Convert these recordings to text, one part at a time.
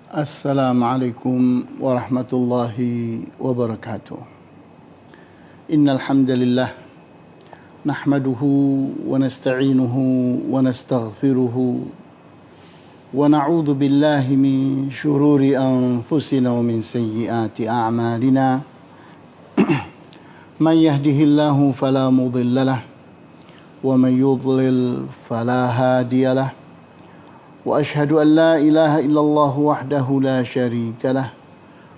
Assalamualaikum warahmatullahi wabarakatuh. Innal hamdalillah nahmaduhu wa nasta'inuhu wa nastaghfiruhu wa na'udzu billahi min shururi anfusina wa min sayyiati a'malina. Man yahdihillahu fala mudilla lahu wa man yudlil fala hadiya lahu. وأشهد أن لا إله إلا الله وحده لا شريك له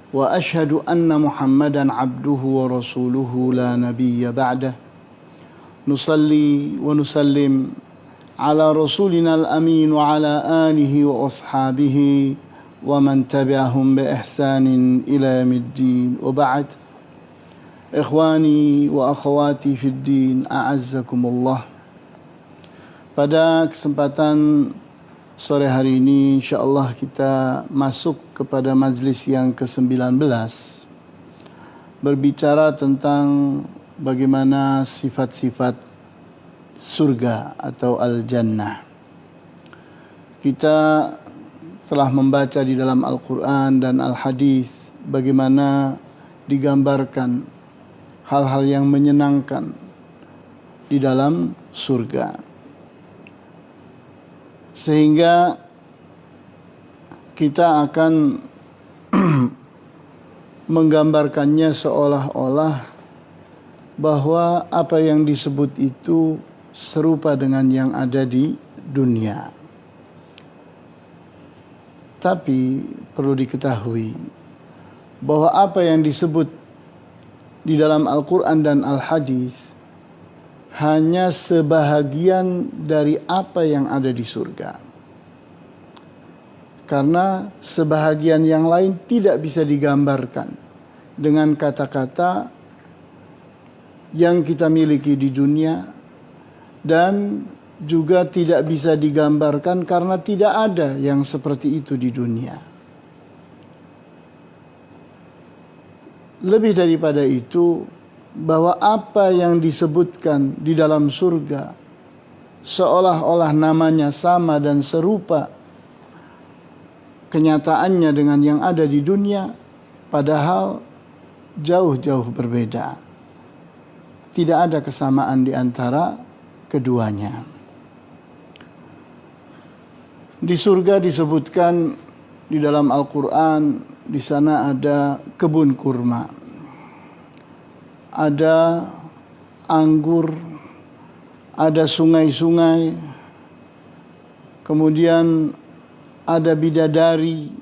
وأشهد أن محمدا عبده ورسوله لا نبي بعده نصلي ونسلم على رسولنا الأمين وعلى آله وأصحابه ومن تبعهم بإحسان إلى يوم الدين وبعد إخواني وأخواتي في الدين أعزكم الله. Pada kesempatan sore hari ini insyaallah kita masuk kepada majlis yang ke-19 berbicara tentang bagaimana sifat-sifat surga atau al-jannah. Kita telah membaca di dalam Al-Quran dan Al-Hadis bagaimana digambarkan hal-hal yang menyenangkan di dalam surga. Sehingga kita akan menggambarkannya seolah-olah bahwa apa yang disebut itu serupa dengan yang ada di dunia. Tapi perlu diketahui bahwa apa yang disebut di dalam Al-Quran dan Al-Hadis hanya sebahagian dari apa yang ada di surga. Karena sebahagian yang lain tidak bisa digambarkan dengan kata-kata yang kita miliki di dunia dan juga tidak bisa digambarkan karena tidak ada yang seperti itu di dunia. Lebih daripada itu, bahwa apa yang disebutkan di dalam surga seolah-olah namanya sama dan serupa kenyataannya dengan yang ada di dunia, padahal jauh-jauh berbeda. Tidak ada kesamaan di antara keduanya. Di surga disebutkan di dalam Al-Quran, di sana ada kebun kurma, ada anggur, ada sungai-sungai, kemudian ada bidadari,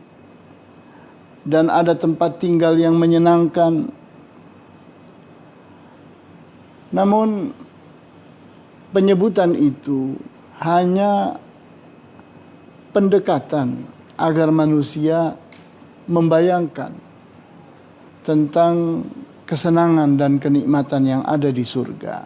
dan ada tempat tinggal yang menyenangkan. Namun penyebutan itu hanya pendekatan agar manusia membayangkan tentang kesenangan dan kenikmatan yang ada di surga.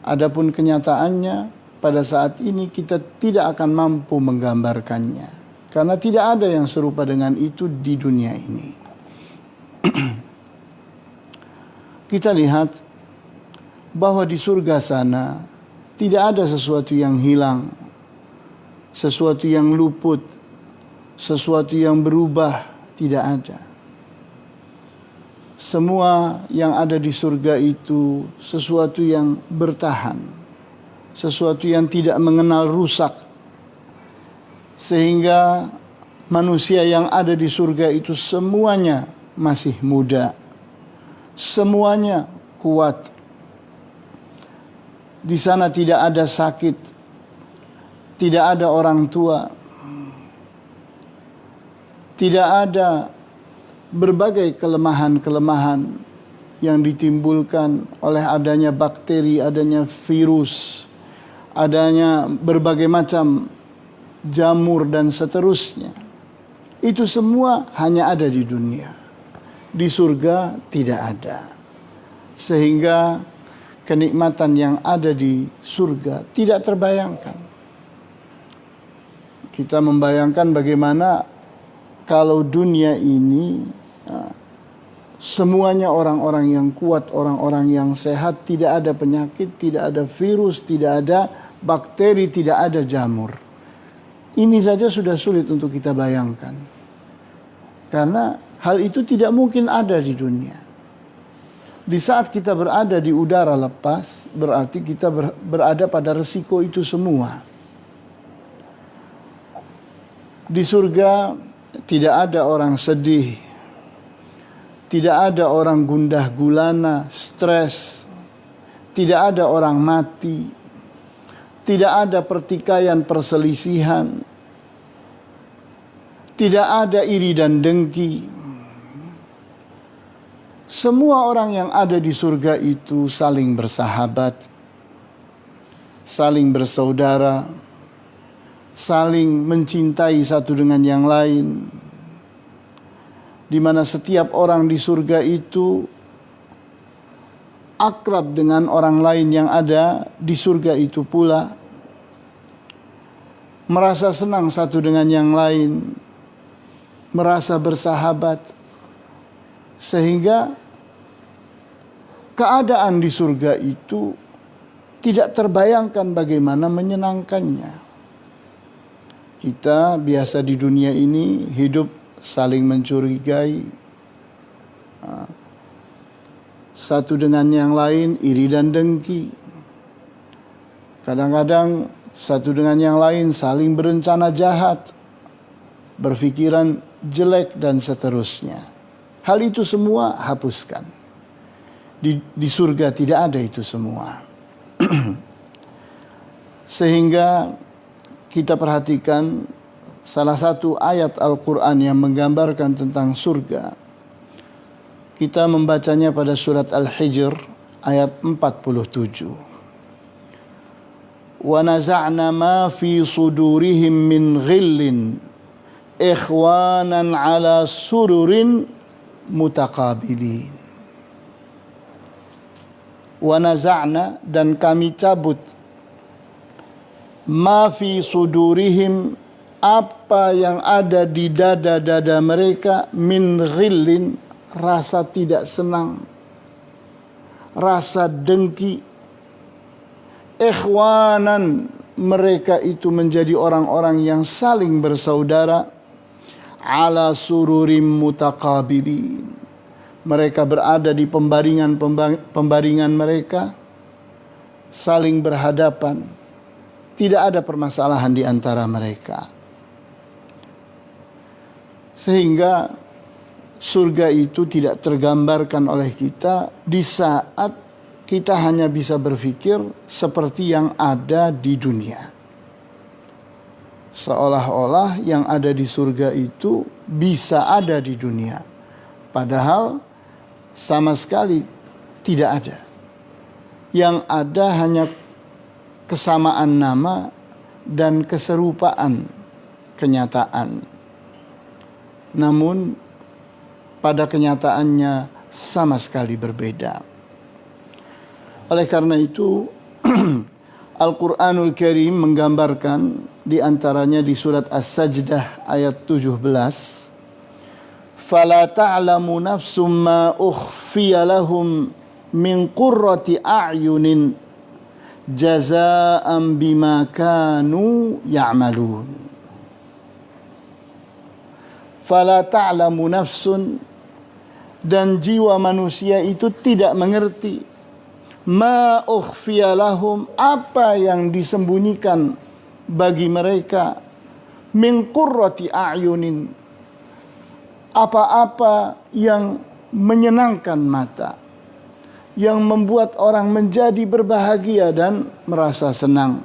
Adapun kenyataannya pada saat ini kita tidak akan mampu menggambarkannya karena tidak ada yang serupa dengan itu di dunia ini. Kita lihat bahwa di surga sana tidak ada sesuatu yang hilang, sesuatu yang luput, sesuatu yang berubah, tidak ada. Semua yang ada di surga itu sesuatu yang bertahan, sesuatu yang tidak mengenal rusak. Sehingga manusia yang ada di surga itu semuanya masih muda, semuanya kuat. Di sana tidak ada sakit, tidak ada orang tua, tidak ada berbagai kelemahan-kelemahan yang ditimbulkan oleh adanya bakteri, adanya virus, adanya berbagai macam jamur dan seterusnya. Itu semua hanya ada di dunia. Di surga tidak ada. Sehingga kenikmatan yang ada di surga tidak terbayangkan. Kita membayangkan bagaimana kalau dunia ini semuanya orang-orang yang kuat, orang-orang yang sehat, tidak ada penyakit, tidak ada virus, tidak ada bakteri, tidak ada jamur. Ini saja sudah sulit untuk kita bayangkan. Karena hal itu tidak mungkin ada di dunia. Di saat kita berada di udara lepas, berarti kita berada pada resiko itu semua. Di surga tidak ada orang sedih, tidak ada orang gundah gulana, stres, tidak ada orang mati, tidak ada pertikaian perselisihan, tidak ada iri dan dengki. Semua orang yang ada di surga itu saling bersahabat, saling bersaudara, saling mencintai satu dengan yang lain. Di mana setiap orang di surga itu akrab dengan orang lain yang ada di surga itu pula. Merasa senang satu dengan yang lain, merasa bersahabat. Sehingga keadaan di surga itu tidak terbayangkan bagaimana menyenangkannya. Kita biasa di dunia ini hidup saling mencurigai, satu dengan yang lain iri dan dengki. Kadang-kadang satu dengan yang lain saling berencana jahat, berpikiran jelek dan seterusnya. Hal itu semua hapuskan. Di surga tidak ada itu semua. Sehingga kita perhatikan salah satu ayat Al-Quran yang menggambarkan tentang surga. Kita membacanya pada surat Al-Hijr ayat 47. Wa naza'na ma fi sudurihim min ghillin ikhwanan ala sururin mutaqabilin. Wa naza'na, dan kami cabut, ma fi sudurihim, apa yang ada di dada-dada mereka, min ghillin, rasa tidak senang, rasa dengki. Ikhwanan, mereka itu menjadi orang-orang yang saling bersaudara. Ala sururim mutaqabilin, mereka berada di pembaringan mereka, saling berhadapan, tidak ada permasalahan di antara mereka. Sehingga surga itu tidak tergambarkan oleh kita di saat kita hanya bisa berpikir seperti yang ada di dunia. Seolah-olah yang ada di surga itu bisa ada di dunia. Padahal sama sekali tidak ada. Yang ada hanya kesamaan nama dan keserupaan kenyataan. Namun pada kenyataannya sama sekali berbeda. Oleh karena itu Al-Quranul Karim menggambarkan di antaranya di surat As-Sajdah ayat 17. Fala ta'lamu nafsum ma ukhfiya lahum min qurrati a'yunin jazaa'an bima kanu ya'malun. Fala ta'lamu nafsun, dan jiwa manusia itu tidak mengerti, ma ukhfiya lahum, apa yang disembunyikan bagi mereka, min qurrati a'yunin, apa-apa yang menyenangkan mata, yang membuat orang menjadi berbahagia dan merasa senang.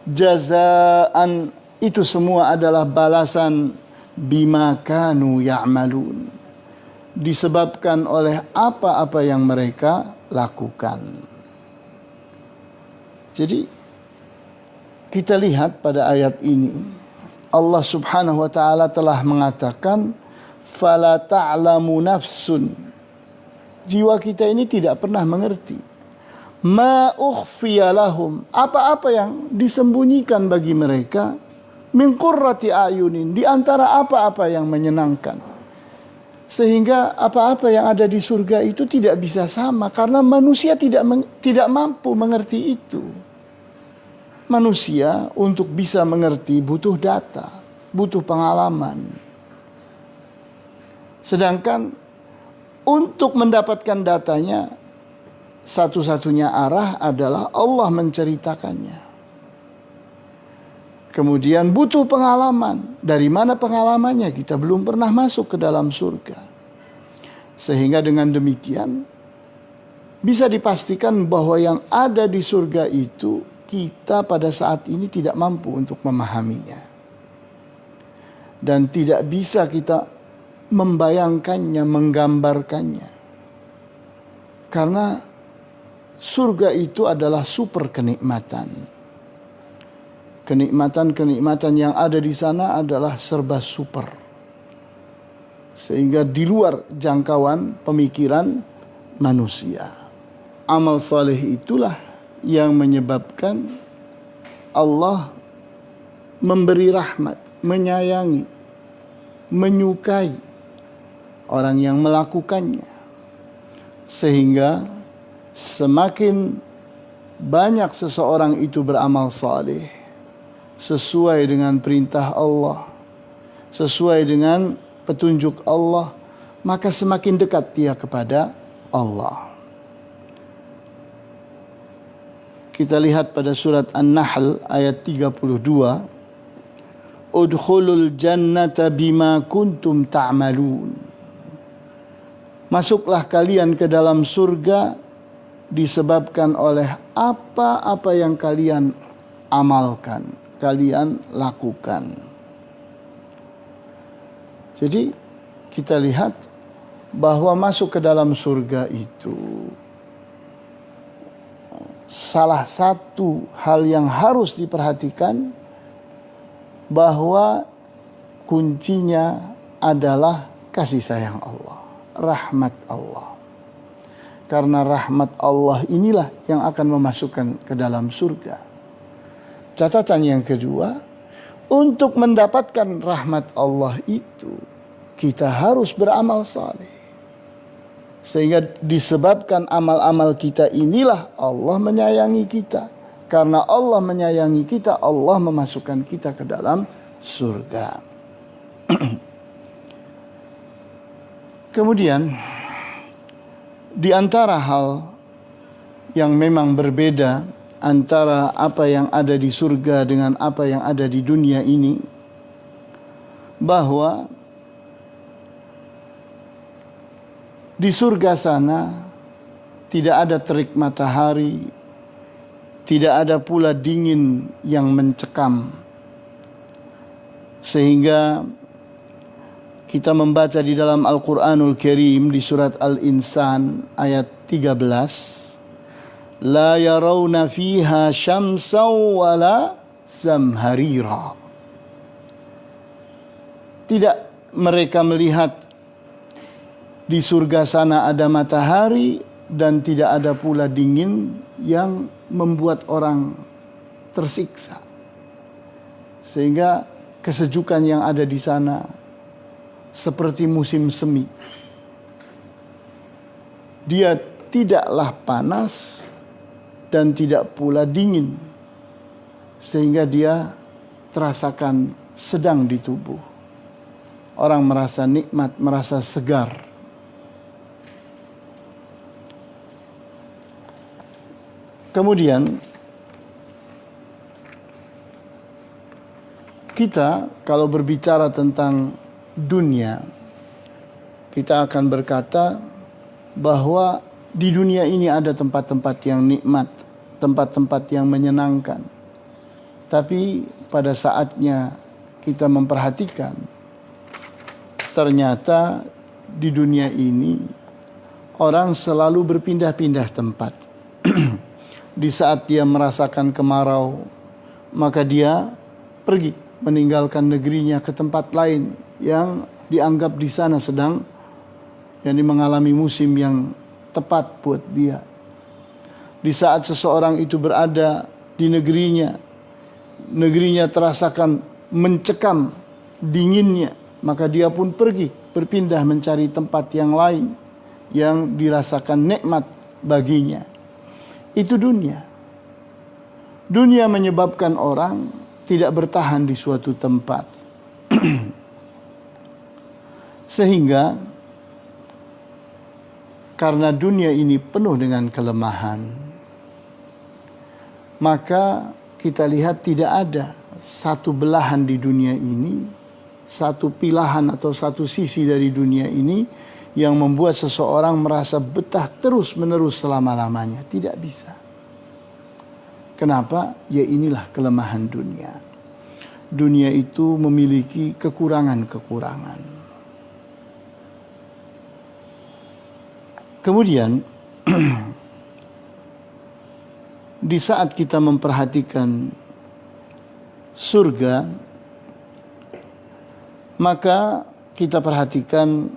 Jazaan, itu semua adalah balasan bima kanu ya'malun, disebabkan oleh apa-apa yang mereka lakukan. Jadi kita lihat pada ayat ini Allah Subhanahu wa taala telah mengatakan fala ta'lamu nafsun, jiwa kita ini tidak pernah mengerti, ma ukhfiya lahum, apa-apa yang disembunyikan bagi mereka, min qurrati ayunin, di antara apa-apa yang menyenangkan. Sehingga apa-apa yang ada di surga itu tidak bisa sama, karena manusia tidak mampu mengerti itu. Manusia untuk bisa mengerti butuh data, butuh pengalaman. Sedangkan untuk mendapatkan datanya, satu-satunya arah adalah Allah menceritakannya. Kemudian butuh pengalaman. Dari mana pengalamannya? Kita belum pernah masuk ke dalam surga. Sehingga dengan demikian bisa dipastikan bahwa yang ada di surga itu kita pada saat ini tidak mampu untuk memahaminya. Dan tidak bisa kita membayangkannya, menggambarkannya. Karena surga itu adalah super kenikmatan. Kenikmatan-kenikmatan yang ada di sana adalah serba super. Sehingga di luar jangkauan pemikiran manusia. Amal saleh itulah yang menyebabkan Allah memberi rahmat, menyayangi, menyukai orang yang melakukannya. Sehingga semakin banyak seseorang itu beramal saleh sesuai dengan perintah Allah, sesuai dengan petunjuk Allah, maka semakin dekat dia kepada Allah. Kita lihat pada surat An-Nahl ayat 32. Udkhulul jannata bima kuntum ta'malun. Masuklah kalian ke dalam surga disebabkan oleh apa-apa yang kalian amalkan, kalian lakukan. Jadi kita lihat bahwa masuk ke dalam surga itu salah satu hal yang harus diperhatikan, bahwa kuncinya adalah kasih sayang Allah, rahmat Allah. Karena rahmat Allah inilah yang akan memasukkan ke dalam surga. Catatan yang kedua, untuk mendapatkan rahmat Allah itu kita harus beramal saleh. Sehingga disebabkan amal-amal kita inilah Allah menyayangi kita. Karena Allah menyayangi kita, Allah memasukkan kita ke dalam surga. Kemudian di antara hal yang memang berbeda antara apa yang ada di surga dengan apa yang ada di dunia ini, bahwa di surga sana tidak ada terik matahari, tidak ada pula dingin yang mencekam. Sehingga kita membaca di dalam Al-Quranul Karim di surat Al-Insan ayat 13. La yarawna fiha syamsaw wala zamharira. Tidak mereka melihat di surga sana ada matahari dan tidak ada pula dingin yang membuat orang tersiksa. Sehingga kesejukan yang ada di sana seperti musim semi. Dia tidaklah panas dan tidak pula dingin. Sehingga dia terasakan sedang di tubuh. Orang merasa nikmat, merasa segar. Kemudian kita kalau berbicara tentang dunia, kita akan berkata bahwa di dunia ini ada tempat-tempat yang nikmat, tempat-tempat yang menyenangkan. Tapi pada saatnya kita memperhatikan, ternyata di dunia ini orang selalu berpindah-pindah tempat. Di saat dia merasakan kemarau, maka dia pergi meninggalkan negerinya ke tempat lain yang dianggap di sana sedang mengalami musim yang tepat buat dia. Di saat seseorang itu berada di negerinya terasakan mencekam dinginnya, maka dia pun pergi berpindah mencari tempat yang lain yang dirasakan nikmat baginya. Itu dunia. Dunia menyebabkan orang tidak bertahan di suatu tempat. Sehingga karena dunia ini penuh dengan kelemahan, maka kita lihat tidak ada satu belahan di dunia ini, satu pilahan atau satu sisi dari dunia ini yang membuat seseorang merasa betah terus-menerus selama-lamanya. Tidak bisa. Kenapa? Ya inilah kelemahan dunia. Dunia itu memiliki kekurangan-kekurangan. Kemudian, di saat kita memperhatikan surga, maka kita perhatikan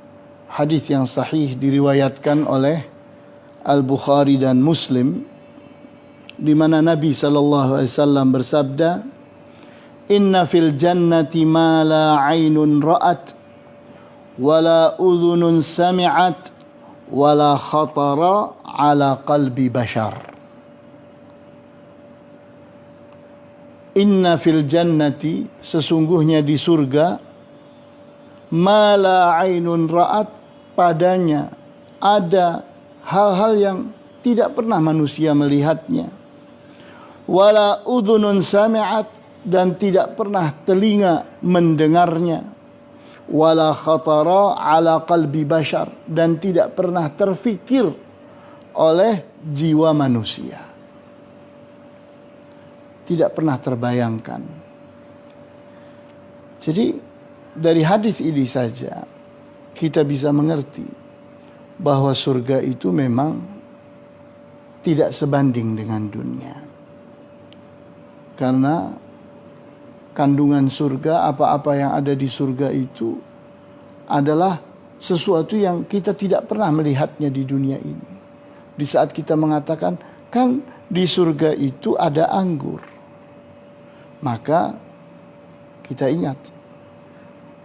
hadis yang sahih diriwayatkan oleh Al-Bukhari dan Muslim, di mana Nabi SAW bersabda, "Inna fil jannati ma la 'ainun ra'at wa la udhunun sami'at wa la khatara 'ala qalbi bashar." Inna fil jannati, sesungguhnya di surga, ma la 'ainun ra'at, padanya ada hal-hal yang tidak pernah manusia melihatnya, wala udhunun sami'at, dan tidak pernah telinga mendengarnya, wala khatara ala qalbi bashar, dan tidak pernah terfikir oleh jiwa manusia, tidak pernah terbayangkan. Jadi dari hadis ini saja kita bisa mengerti bahwa surga itu memang tidak sebanding dengan dunia. Karena kandungan surga, apa-apa yang ada di surga itu adalah sesuatu yang kita tidak pernah melihatnya di dunia ini. Di saat kita mengatakan, kan di surga itu ada anggur, maka kita ingat,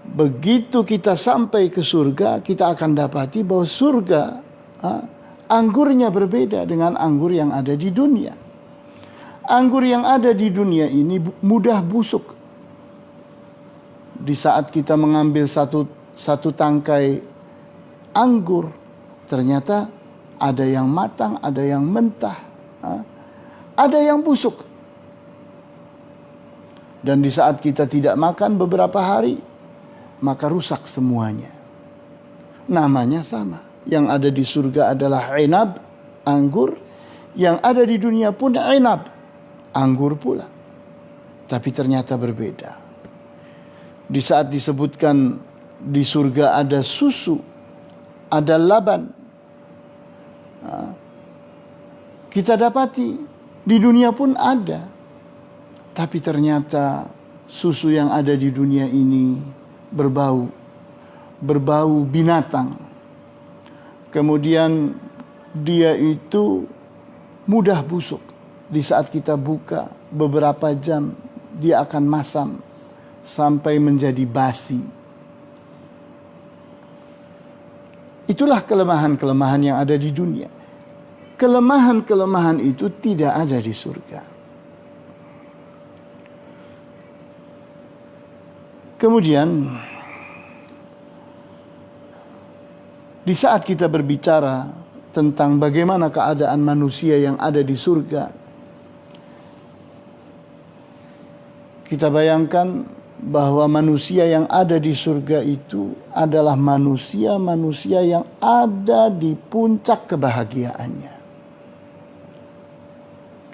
begitu kita sampai ke surga, kita akan dapati bahwa surga anggurnya berbeda dengan anggur yang ada di dunia. Anggur yang ada di dunia ini mudah busuk. Di saat kita mengambil satu tangkai anggur, ternyata ada yang matang, ada yang mentah, ada yang busuk. Dan di saat kita tidak makan beberapa hari, maka rusak semuanya. Namanya sama. Yang ada di surga adalah inab, anggur. Yang ada di dunia pun inab, anggur pula. Tapi ternyata berbeda. Di saat disebutkan di surga ada susu, ada laban, kita dapati di dunia pun ada. Tapi ternyata susu yang ada di dunia ini berbau binatang. Kemudian dia itu mudah busuk. Di saat kita buka beberapa jam, dia akan masam sampai menjadi basi. Itulah kelemahan-kelemahan yang ada di dunia. Kelemahan-kelemahan itu tidak ada di surga. Kemudian, di saat kita berbicara tentang bagaimana keadaan manusia yang ada di surga, kita bayangkan bahwa manusia yang ada di surga itu adalah manusia-manusia yang ada di puncak kebahagiaannya.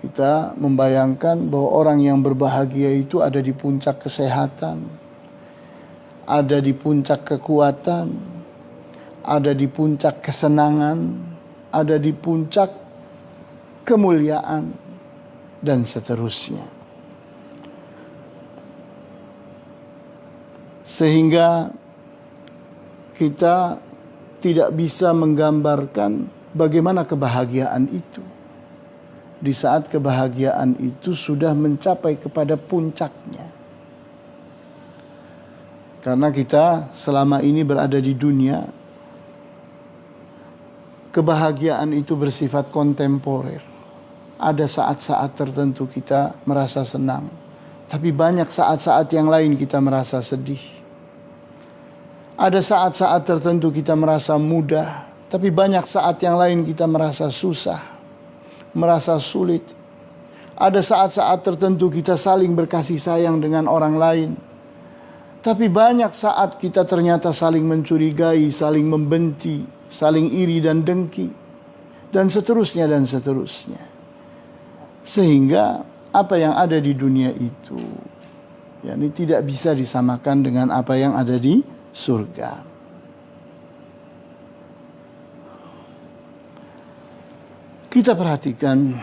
Kita membayangkan bahwa orang yang berbahagia itu ada di puncak kesehatan, ada di puncak kekuatan, ada di puncak kesenangan, ada di puncak kemuliaan, dan seterusnya. Sehingga kita tidak bisa menggambarkan bagaimana kebahagiaan itu. Di saat kebahagiaan itu sudah mencapai kepada puncaknya. Karena kita selama ini berada di dunia, kebahagiaan itu bersifat kontemporer. Ada saat-saat tertentu kita merasa senang, tapi banyak saat-saat yang lain kita merasa sedih. Ada saat-saat tertentu kita merasa mudah, Tapi banyak saat yang lain kita merasa susah, merasa sulit. Ada saat-saat tertentu kita saling berkasih sayang dengan orang lain. Tapi banyak saat kita ternyata saling mencurigai, saling membenci, saling iri dan dengki. Dan seterusnya dan seterusnya. Sehingga apa yang ada di dunia itu, ini tidak bisa disamakan dengan apa yang ada di surga. Kita perhatikan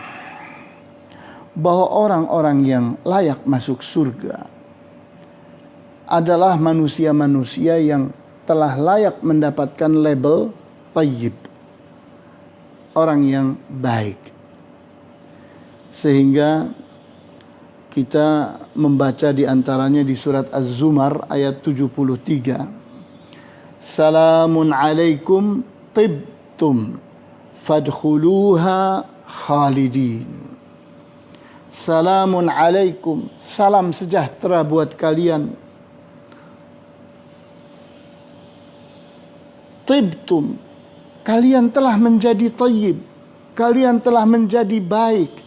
bahwa orang-orang yang layak masuk surga adalah manusia-manusia yang telah layak mendapatkan label thayyib, orang yang baik. Sehingga kita membaca di antaranya di surat Az-Zumar ayat 73. Salamun alaikum tibtum fadkhuluha khalidin. Salamun alaikum, salam sejahtera buat kalian. Tibtum, kalian telah menjadi thayyib, kalian telah menjadi baik.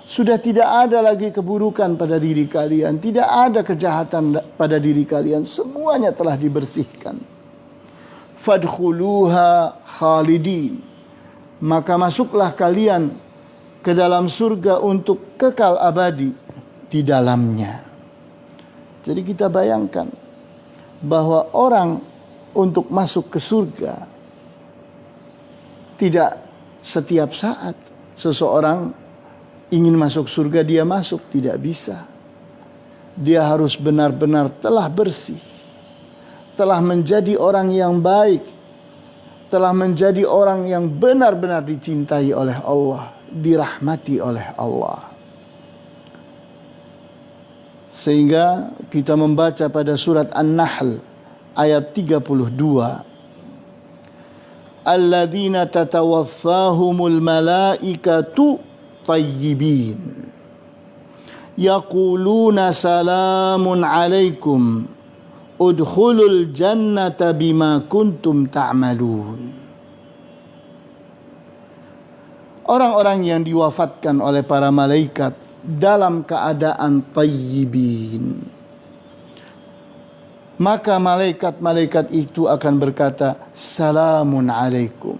Sudah tidak ada lagi keburukan pada diri kalian, tidak ada kejahatan pada diri kalian, semuanya telah dibersihkan. Fadkhuluha khalidin, maka masuklah kalian ke dalam surga untuk kekal abadi di dalamnya. Jadi kita bayangkan bahwa orang untuk masuk ke surga tidak setiap saat seseorang ingin masuk surga dia masuk, tidak bisa. Dia harus benar-benar telah bersih, telah menjadi orang yang baik, telah menjadi orang yang benar-benar dicintai oleh Allah, dirahmati oleh Allah. Sehingga kita membaca pada surat An-Nahl ayat 32. Alladzina tatawaffahumul malaikatu tayyibin. Yaquluna salamun alaikum. Udkhulul jannata bima kuntum ta'malun. Orang-orang yang diwafatkan oleh para malaikat dalam keadaan tayyibin, maka malaikat-malaikat itu akan berkata, salamun alaikum.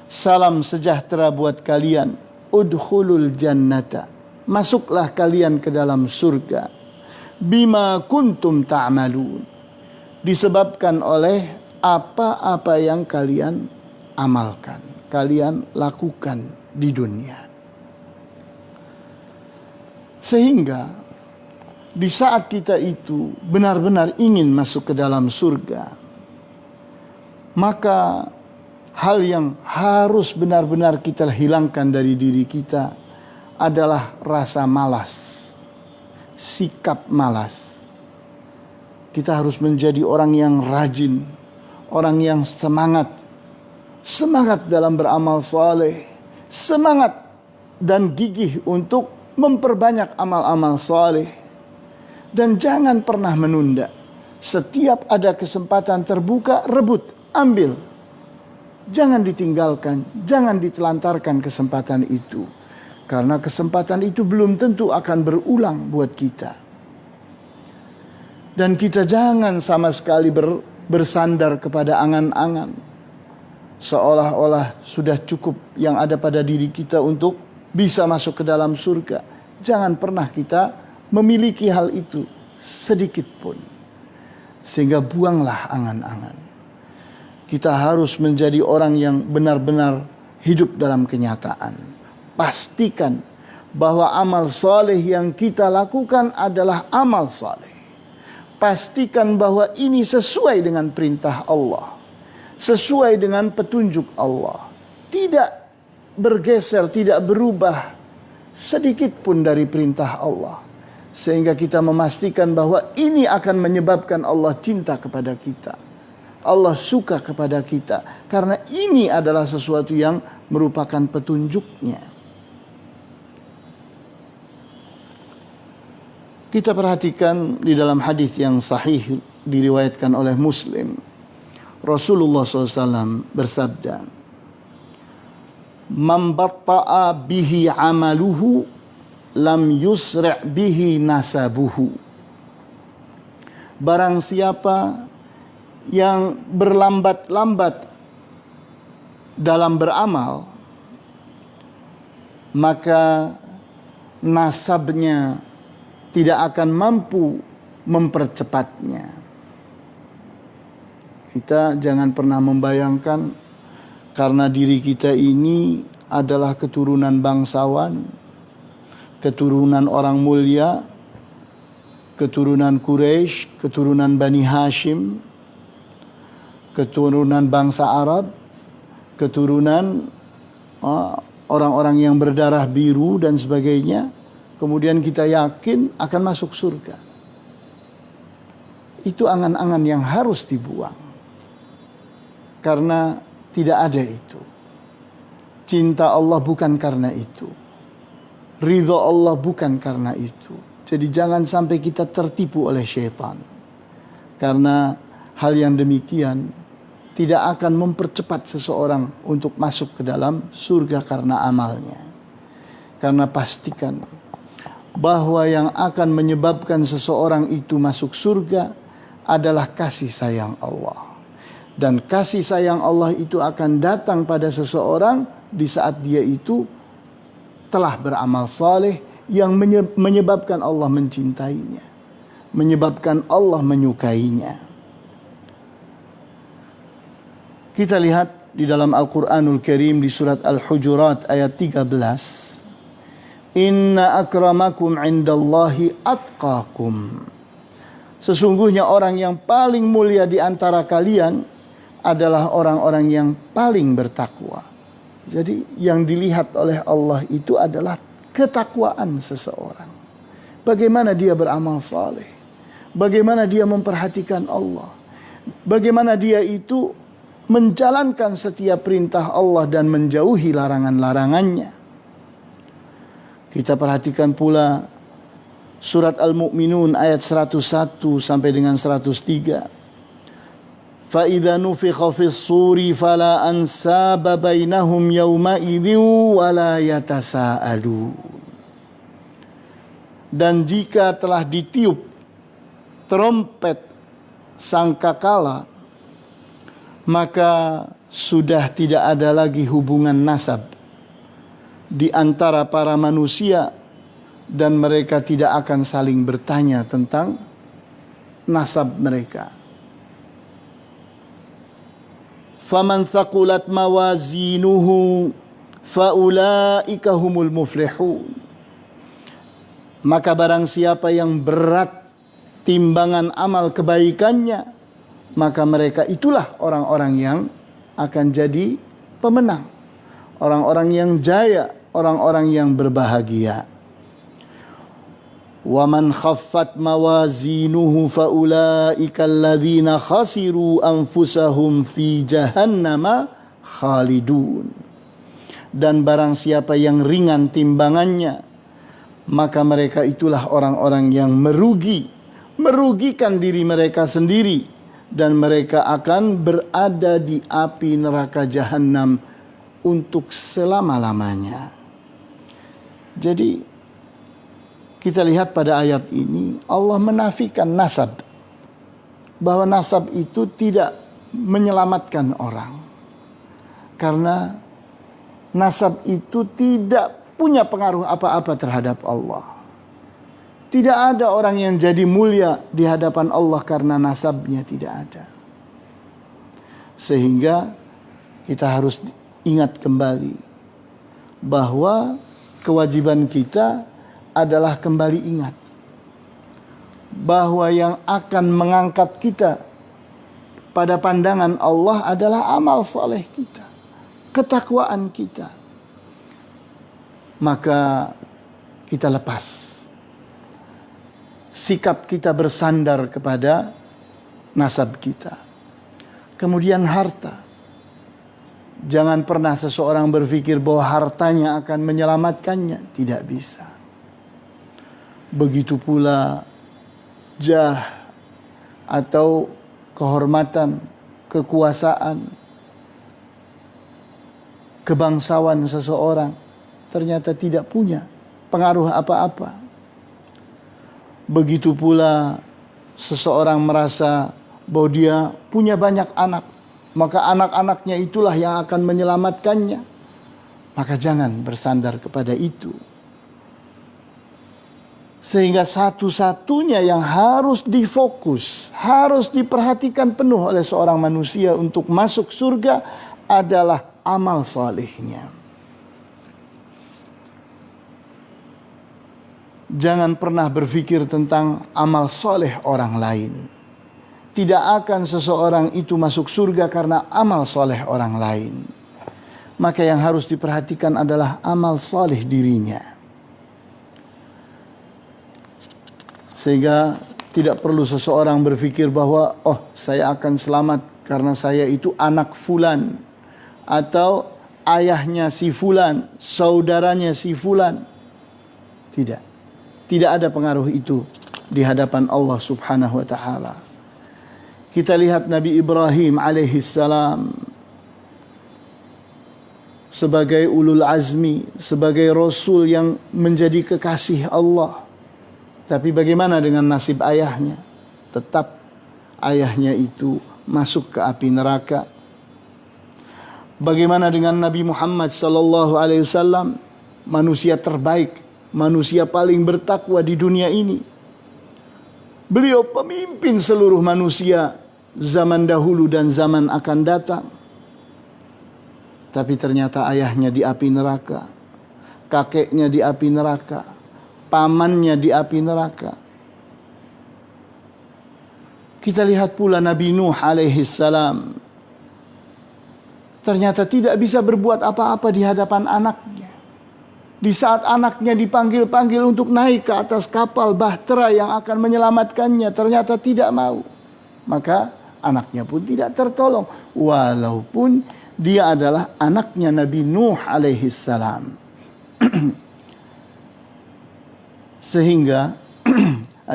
Salam sejahtera buat kalian. Udkhulul jannata. Masuklah kalian ke dalam surga. Bima kuntum ta'malun. Disebabkan oleh apa-apa yang kalian amalkan, kalian lakukan di dunia. Sehingga di saat kita itu benar-benar ingin masuk ke dalam surga, maka hal yang harus benar-benar kita hilangkan dari diri kita adalah rasa malas, sikap malas. Kita harus menjadi orang yang rajin, orang yang semangat dalam beramal saleh, semangat dan gigih untuk memperbanyak amal-amal saleh. Dan jangan pernah menunda. Setiap ada kesempatan terbuka, rebut, ambil. Jangan ditinggalkan, jangan ditelantarkan kesempatan itu. Karena kesempatan itu belum tentu akan berulang buat kita. Dan kita jangan sama sekali bersandar kepada angan-angan. Seolah-olah sudah cukup yang ada pada diri kita untuk bisa masuk ke dalam surga. Jangan pernah kita memiliki hal itu sedikit pun. Sehingga buanglah angan-angan. Kita harus menjadi orang yang benar-benar hidup dalam kenyataan. Pastikan bahwa amal saleh yang kita lakukan adalah amal saleh. Pastikan bahwa ini sesuai dengan perintah Allah, sesuai dengan petunjuk Allah. Tidak bergeser, tidak berubah sedikit pun dari perintah Allah. Sehingga kita memastikan bahwa ini akan menyebabkan Allah cinta kepada kita. Allah suka kepada kita. Karena ini adalah sesuatu yang merupakan petunjuknya. Kita perhatikan di dalam hadis yang sahih diriwayatkan oleh Muslim, Rasulullah SAW bersabda, "Man batta'a bihi amaluhu lam yusri' bihi nasabuhu." Barang siapa yang berlambat-lambat dalam beramal, maka nasabnya tidak akan mampu mempercepatnya. Kita jangan pernah membayangkan karena diri kita ini adalah keturunan bangsawan, keturunan orang mulia, keturunan Quraisy, keturunan Bani Hashim, keturunan bangsa Arab, keturunan orang-orang yang berdarah biru dan sebagainya, kemudian kita yakin akan masuk surga. Itu angan-angan yang harus dibuang. Karena tidak ada itu. Cinta Allah bukan karena itu. Ridha Allah bukan karena itu. Jadi jangan sampai kita tertipu oleh syaitan. Karena hal yang demikian tidak akan mempercepat seseorang untuk masuk ke dalam surga karena amalnya. Karena pastikan bahwa yang akan menyebabkan seseorang itu masuk surga adalah kasih sayang Allah. Dan kasih sayang Allah itu akan datang pada seseorang di saat dia itu telah beramal saleh yang menyebabkan Allah mencintainya, menyebabkan Allah menyukainya. Kita lihat di dalam Al-Quranul Karim di surat Al-Hujurat ayat 13. Inna akramakum indallahi atqakum. Sesungguhnya orang yang paling mulia di antara kalian adalah orang-orang yang paling bertakwa. Jadi yang dilihat oleh Allah itu adalah ketakwaan seseorang. Bagaimana dia beramal saleh. Bagaimana dia memperhatikan Allah. Bagaimana dia itu menjalankan setiap perintah Allah dan menjauhi larangan-larangannya. Kita perhatikan pula surat Al-Mu'minun ayat 101 sampai dengan 103. فَإِذَا نُفِخَ فِي الصُّورِ فَلَا أَنْسَابَ بَيْنَهُمْ يَوْمَئِذٍ وَلَا يَتَسَاءَلُونَ. Dan jika telah ditiup trompet sangkakala, maka sudah tidak ada lagi hubungan nasab di antara para manusia dan mereka tidak akan saling bertanya tentang nasab mereka. Faman thaqulat mawazinuhu faulaika humul muflihun. Maka barang siapa yang berat timbangan amal kebaikannya, maka mereka itulah orang-orang yang akan jadi pemenang. Orang-orang yang jaya, orang-orang yang berbahagia. Wa man khaffat mawazinuhu faulaika alladzina khasiru anfusahum fi jahannama khalidun. Dan barang siapa yang ringan timbangannya, maka mereka itulah orang-orang yang merugikan diri mereka sendiri, dan mereka akan berada di api neraka jahanam untuk selama-lamanya. Jadi kita lihat pada ayat ini Allah menafikan nasab, bahwa nasab itu tidak menyelamatkan orang, karena nasab itu tidak punya pengaruh apa-apa terhadap Allah. Tidak ada orang yang jadi mulia di hadapan Allah karena nasabnya tidak ada. Sehingga kita harus ingat kembali bahwa kewajiban kita adalah kembali ingat bahwa yang akan mengangkat kita pada pandangan Allah adalah amal soleh kita, ketakwaan kita. Maka kita lepas sikap kita bersandar kepada nasab kita. Kemudian harta. Jangan pernah seseorang berpikir bahwa hartanya akan menyelamatkannya. Tidak bisa. Begitu pula jah atau kehormatan kekuasaan, kebangsawan seseorang ternyata tidak punya pengaruh apa-apa. Begitu pula seseorang merasa bahwa dia punya banyak anak, maka anak-anaknya itulah yang akan menyelamatkannya. Maka jangan bersandar kepada itu. Sehingga satu-satunya yang harus difokus, harus diperhatikan penuh oleh seorang manusia untuk masuk surga adalah amal salihnya. Jangan pernah berpikir tentang amal soleh orang lain. Tidak akan seseorang itu masuk surga karena amal soleh orang lain. Maka yang harus diperhatikan adalah amal soleh dirinya. Sehingga tidak perlu seseorang berpikir bahwa saya akan selamat karena saya itu anak fulan, atau ayahnya si fulan, saudaranya si fulan. Tidak ada pengaruh itu di hadapan Allah Subhanahu wa taala. Kita lihat Nabi Ibrahim alaihissalam sebagai ulul azmi, sebagai rasul yang menjadi kekasih Allah. Tapi bagaimana dengan nasib ayahnya? Tetap ayahnya itu masuk ke api neraka. Bagaimana dengan Nabi Muhammad sallallahu alaihi wasallam, manusia terbaik, manusia paling bertakwa di dunia ini. Beliau pemimpin seluruh manusia zaman dahulu dan zaman akan datang. Tapi ternyata ayahnya di api neraka, kakeknya di api neraka, pamannya di api neraka. Kita lihat pula Nabi Nuh alaihi salam. Ternyata tidak bisa berbuat apa-apa di hadapan anaknya. Di saat anaknya dipanggil-panggil untuk naik ke atas kapal bahtera yang akan menyelamatkannya, ternyata tidak mau. Maka anaknya pun tidak tertolong. Walaupun dia adalah anaknya Nabi Nuh alaihi salam. Sehingga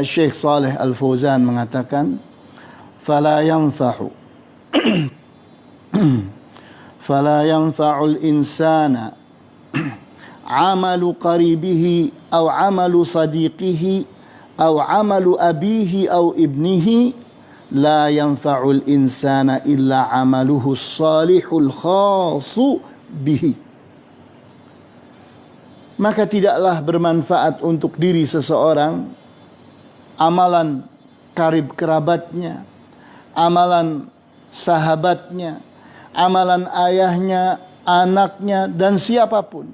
Syekh Saleh Al-Fauzan mengatakan, "Fala yanfa'u fala yanfa'ul insana amalu qaribihi aw amalu sadiqihi aw amalu abihi aw ibnihi, la yanfa'ul insana illa amaluhu salihul khasu bihi." Maka tidaklah bermanfaat untuk diri seseorang amalan karib kerabatnya, amalan sahabatnya, amalan ayahnya, anaknya, dan siapapun.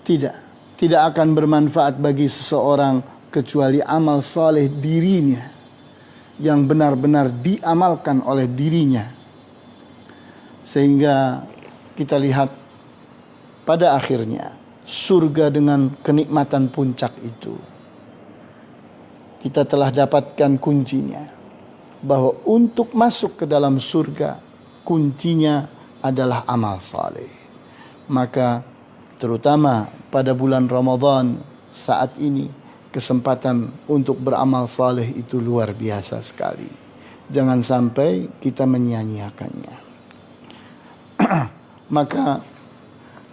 Tidak akan bermanfaat bagi seseorang kecuali amal saleh dirinya yang benar-benar diamalkan oleh dirinya. Sehingga kita lihat pada akhirnya surga dengan kenikmatan puncak itu, kita telah dapatkan kuncinya, bahwa untuk masuk ke dalam surga kuncinya adalah amal saleh. Maka terutama pada bulan Ramadan saat ini, kesempatan untuk beramal saleh itu luar biasa sekali. Jangan sampai kita menyia-nyiakannya. Maka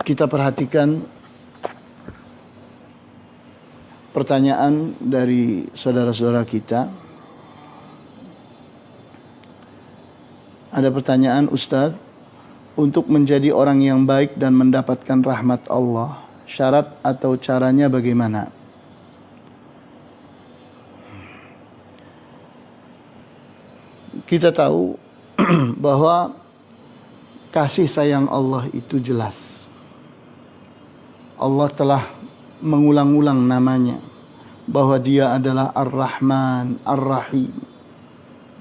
kita perhatikan pertanyaan dari saudara-saudara kita. Ada pertanyaan, Ustaz, untuk menjadi orang yang baik dan mendapatkan rahmat Allah, syarat atau caranya bagaimana? Kita tahu bahwa kasih sayang Allah itu jelas. Allah telah mengulang-ulang namanya, bahwa Dia adalah Ar-Rahman, Ar-Rahim,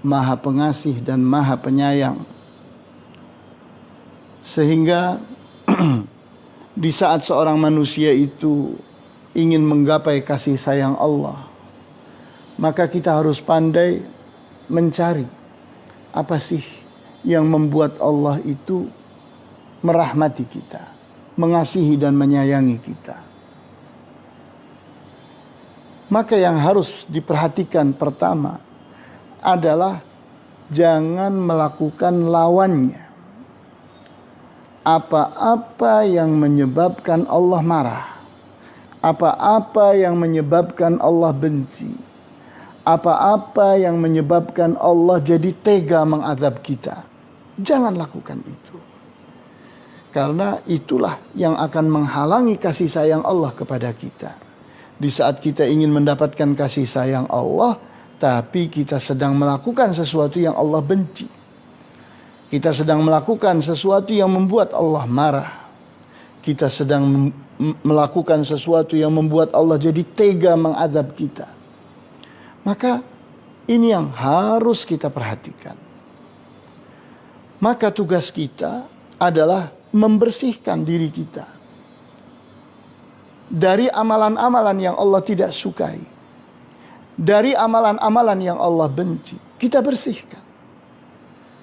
Maha Pengasih dan Maha Penyayang. Sehingga di saat seorang manusia itu ingin menggapai kasih sayang Allah, maka kita harus pandai mencari apa sih yang membuat Allah itu merahmati kita, mengasihi dan menyayangi kita. Maka yang harus diperhatikan pertama adalah jangan melakukan lawannya. Apa-apa yang menyebabkan Allah marah, apa-apa yang menyebabkan Allah benci, apa-apa yang menyebabkan Allah jadi tega mengadab kita, jangan lakukan itu. Karena itulah yang akan menghalangi kasih sayang Allah kepada kita. Di saat kita ingin mendapatkan kasih sayang Allah, tapi kita sedang melakukan sesuatu yang Allah benci. Kita sedang melakukan sesuatu yang membuat Allah marah. Kita sedang melakukan sesuatu yang membuat Allah jadi tega mengadab kita. Maka ini yang harus kita perhatikan. Maka tugas kita adalah membersihkan diri kita dari amalan-amalan yang Allah tidak sukai, dari amalan-amalan yang Allah benci. Kita bersihkan.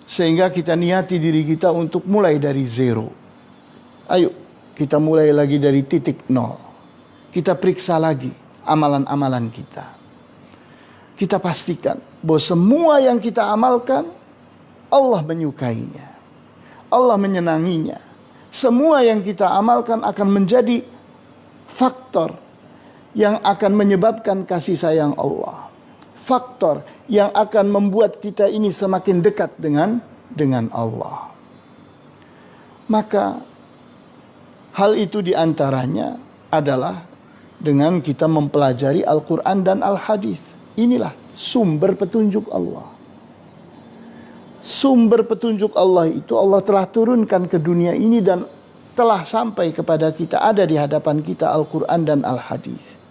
Sehingga kita niati diri kita untuk mulai dari zero. Ayo kita mulai lagi dari titik nol. Kita periksa lagi amalan-amalan kita. Kita pastikan bahwa semua yang kita amalkan Allah menyukainya, Allah menyenanginya. Semua yang kita amalkan akan menjadi faktor yang akan menyebabkan kasih sayang Allah. Faktor yang akan membuat kita ini semakin dekat dengan Allah. Maka hal itu diantaranya adalah dengan kita mempelajari Al-Quran dan Al-Hadis. Inilah sumber petunjuk Allah. Sumber petunjuk Allah itu Allah telah turunkan ke dunia ini dan telah sampai kepada kita, ada di hadapan kita Al-Quran dan Al-Hadis.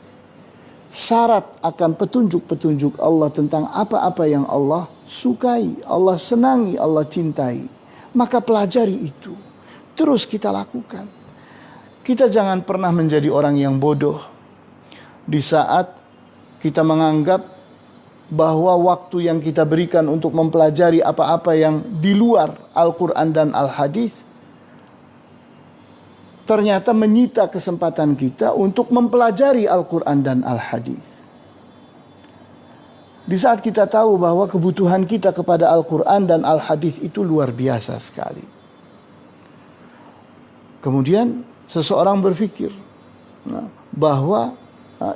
Syarat akan petunjuk-petunjuk Allah tentang apa-apa yang Allah sukai, Allah senangi, Allah cintai. Maka pelajari itu. Terus kita lakukan. Kita jangan pernah menjadi orang yang bodoh. Di saat kita menganggap bahwa waktu yang kita berikan untuk mempelajari apa-apa yang di luar Al-Quran dan Al-Hadis ternyata menyita kesempatan kita untuk mempelajari Al-Quran dan Al-Hadis. Di saat kita tahu bahwa kebutuhan kita kepada Al-Quran dan Al-Hadis itu luar biasa sekali. Kemudian seseorang berpikir bahwa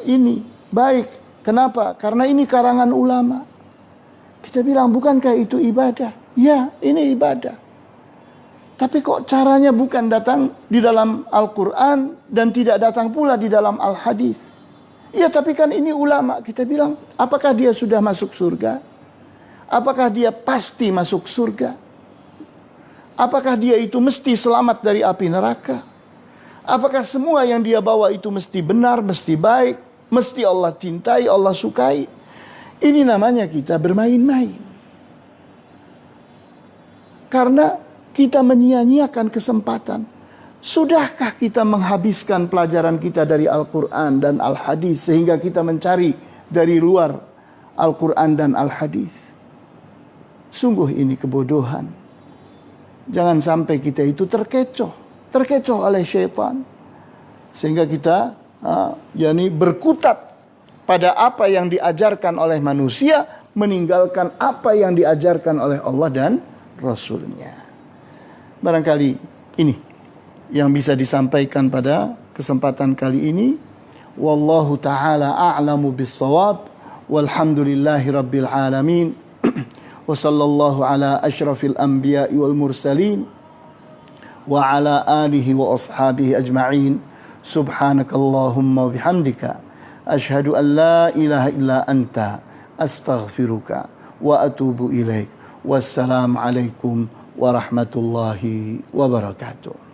ini baik. Kenapa? Karena ini karangan ulama. Kita bilang, bukankah itu ibadah? Ya, ini ibadah. Tapi kok caranya bukan datang di dalam Al-Quran dan tidak datang pula di dalam Al-Hadis. Ya tapi kan ini ulama. Kita bilang, apakah dia sudah masuk surga? Apakah dia pasti masuk surga? Apakah dia itu mesti selamat dari api neraka? Apakah semua yang dia bawa itu mesti benar, mesti baik, mesti Allah cintai, Allah sukai? Ini namanya kita bermain-main. Karena kita menyia-nyiakan kesempatan. Sudahkah kita menghabiskan pelajaran kita dari Al-Quran dan Al-Hadis sehingga kita mencari dari luar Al-Quran dan Al-Hadis? Sungguh ini kebodohan. Jangan sampai kita itu terkecoh oleh syaitan. Sehingga kita berkutat pada apa yang diajarkan oleh manusia, meninggalkan apa yang diajarkan oleh Allah dan Rasulnya. Barangkali ini yang bisa disampaikan pada kesempatan kali ini. Wallahu ta'ala a'lamu bis-shawab. Walhamdulillahi rabbil alamin. Wa sallallahu ala asyrafil anbiya'i wal mursalin. Wa ala alihi wa ashabihi ajma'in. Subhanakallahumma bihamdika. Ashhadu an la ilaha illa anta. Astaghfiruka. Wa atubu ilaik. Wassalamu alaikum warahmatullahi wabarakatuh.